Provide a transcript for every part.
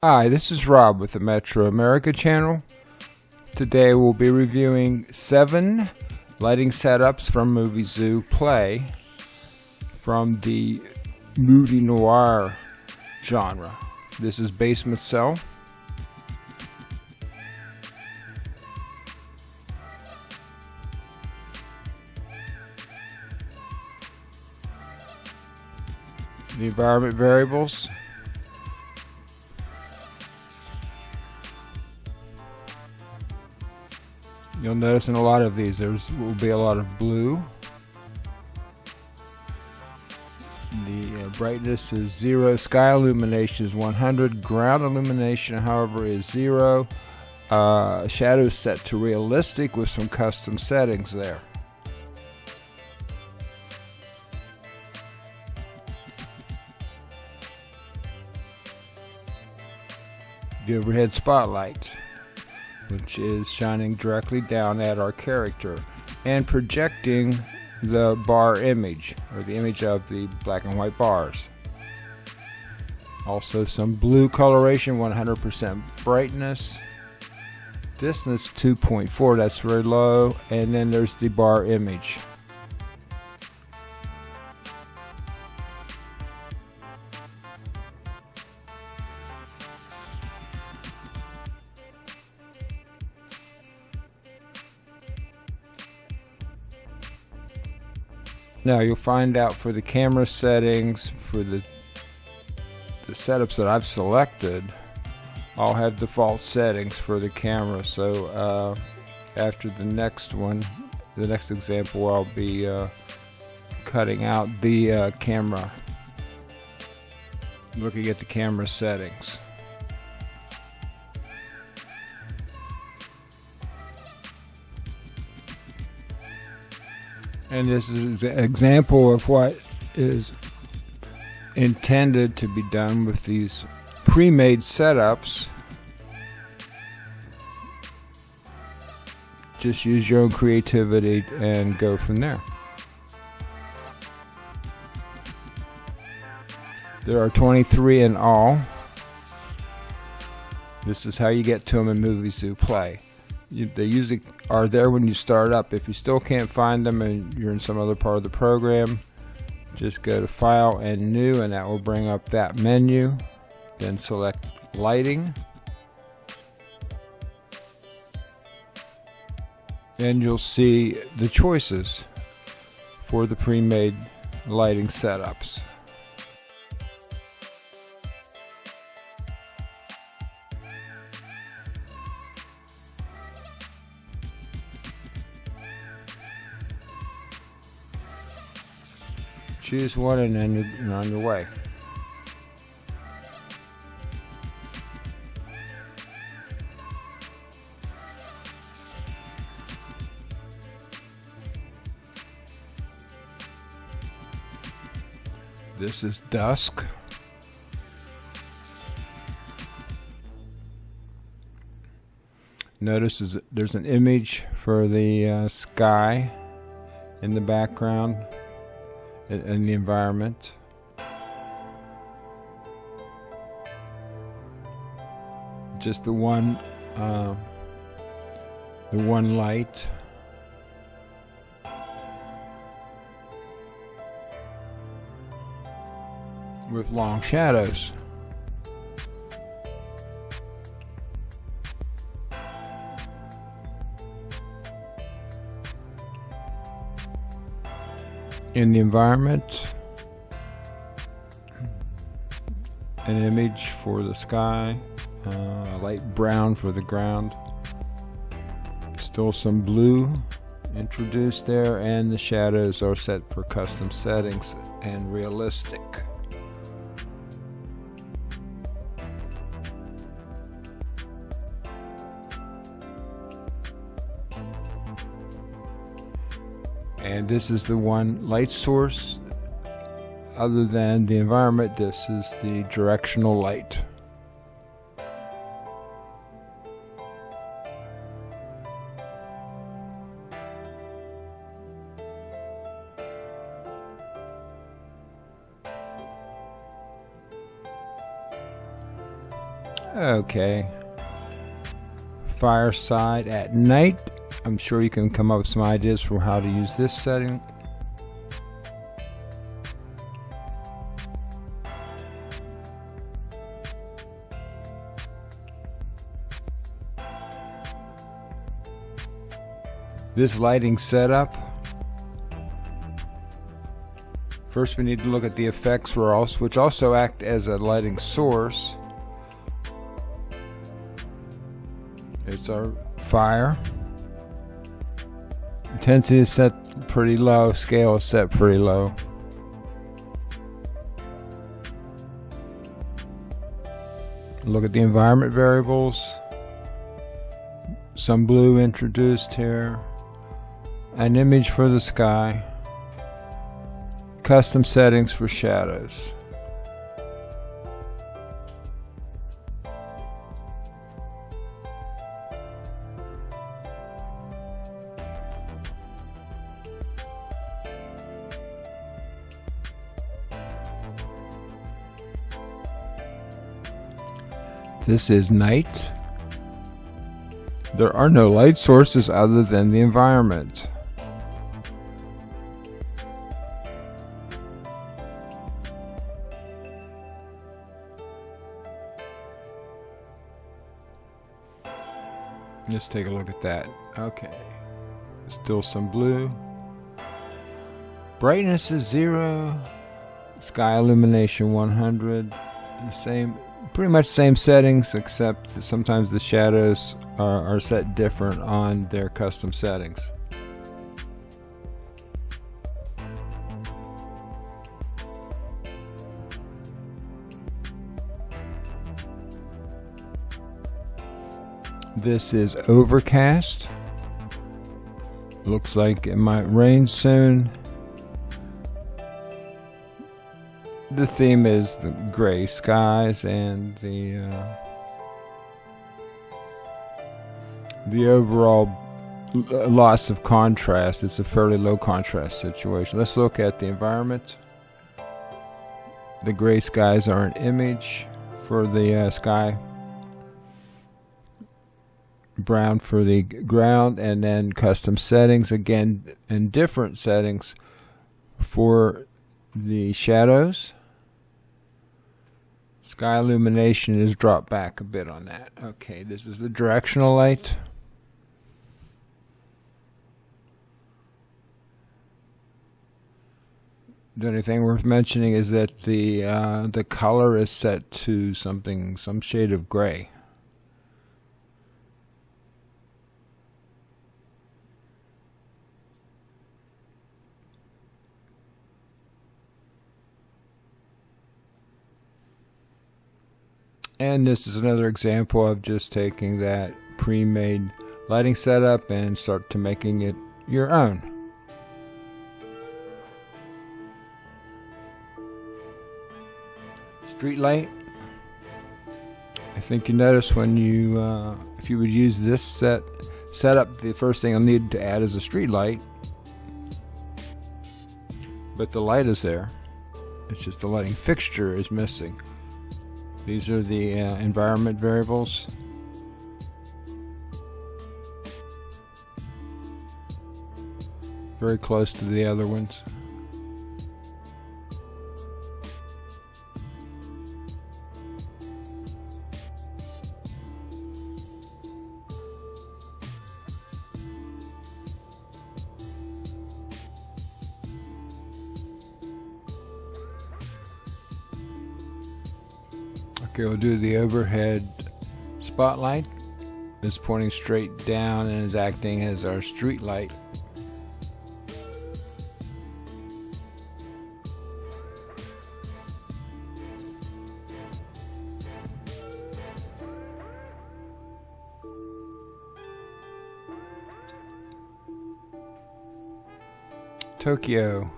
Hi, this is Rob with the Metro America channel. Today we'll be reviewing 7 lighting setups from Muvizu Play from the Moody Noir genre. This is Basement Cell. The environment variables. You'll notice in a lot of these there will be a lot of blue. The brightness is 0, sky illumination is 100, ground illumination however is 0. Shadow set to realistic with some custom settings there. The overhead spotlight, which is shining directly down at our character and projecting the bar image, or the image of the black and white bars. Also some blue coloration, 100% brightness. Distance 2.4, that's very low. And then there's the bar image. Now you'll find out for the camera settings, for the setups that I've selected, I'll have default settings for the camera. So after the next one, the next example, I'll be cutting out the camera, looking at the camera settings. And this is an example of what is intended to be done with these pre-made setups. Just use your own creativity and go from there. There are 23 in all. This is how you get to them in Muvizu Play. They usually are there when you start up. If you still can't find them and you're in some other part of the program, just go to File and New, and that will bring up that menu. Then select Lighting, and you'll see the choices for the pre-made lighting setups. Choose one and then you're on your way. This is Dusk. Notice there's an image for the sky in the background and the environment. Just the one light. With long shadows. In the environment, an image for the sky, a light brown for the ground, still some blue introduced there, and the shadows are set for custom settings and realistic. And this is the one light source. Other than the environment, this is the directional light. Okay. Fireside at night. I'm sure you can come up with some ideas for how to use this setting. This lighting setup. First we need to look at the effects which also act as a lighting source. It's our fire. Intensity is set pretty low, scale is set pretty low. Look at the environment variables. Some blue introduced here. An image for the sky. Custom settings for shadows. This is night. There are no light sources other than the environment. Let's take a look at that. Okay. Still some blue. Brightness is 0. Sky illumination 100. Pretty much same settings, except that sometimes the shadows are set different on their custom settings. This is Overcast. Looks like it might rain soon. The theme is the gray skies and the overall loss of contrast. It's a fairly low contrast situation. Let's look at the environment. The gray skies are an image for the sky. Brown for the ground, and then custom settings again, and different settings for the shadows. Sky illumination is dropped back a bit on that. Okay, this is the directional light. The only thing worth mentioning is that the color is set to some shade of gray. And this is another example of just taking that pre-made lighting setup and start to making it your own. Street light. I think you notice when you, if you would use this setup, the first thing I'll need to add is a street light. But the light is there. It's just the lighting fixture is missing. These are the environment variables. Very close to the other ones. Okay, we'll do the overhead spotlight. It's pointing straight down and is acting as our street light. Tokyo.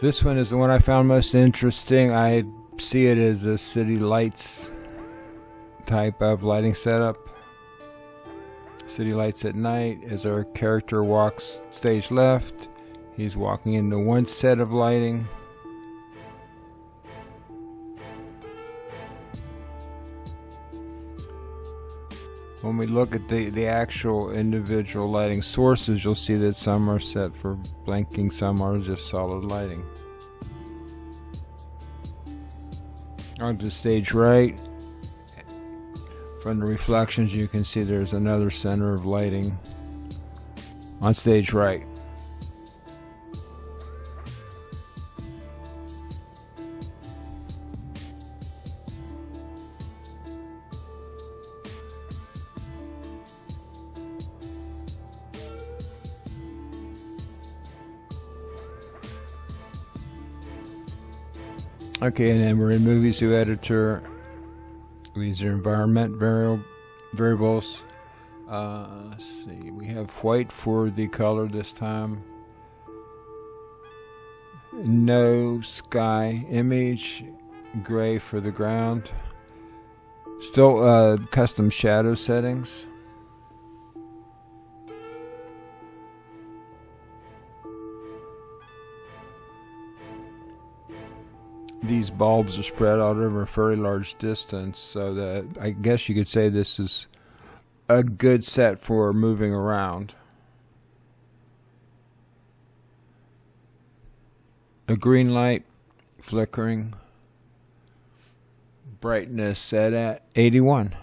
This one is the one I found most interesting. I see it as a city lights type of lighting setup. City lights at night. As our character walks stage left, he's walking into one set of lighting. when we look at the actual individual lighting sources, you'll see that some are set for blinking, some are just solid lighting. On to stage right. From the reflections, you can see there's another center of lighting on stage right. Okay, and then we're in Muvizu editor. These are environment variables. Let's see, we have white for the color this time. No sky image, gray for the ground. Still custom shadow settings. These bulbs are spread out over a very large distance, so that I guess you could say this is a good set for moving around. A green light flickering, brightness set at 81.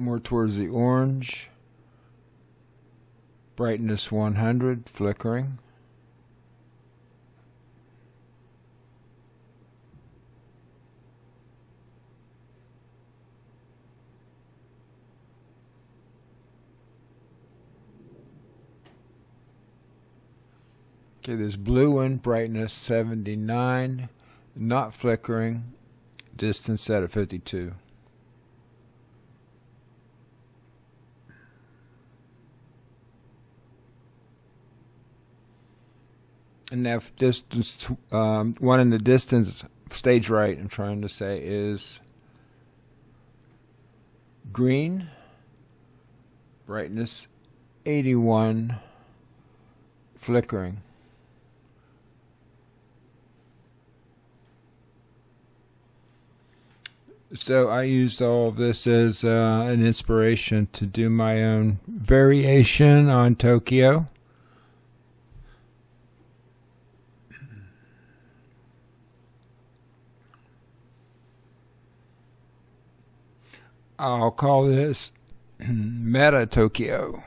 More towards the orange, brightness 100, flickering. Okay, this blue one, brightness 79, not flickering, distance set at 52. And that distance, one in the distance, stage right, I'm trying to say, is green, brightness 81, flickering. So I used all of this as an inspiration to do my own variation on Tokyo. I'll call this Meta Tokyo.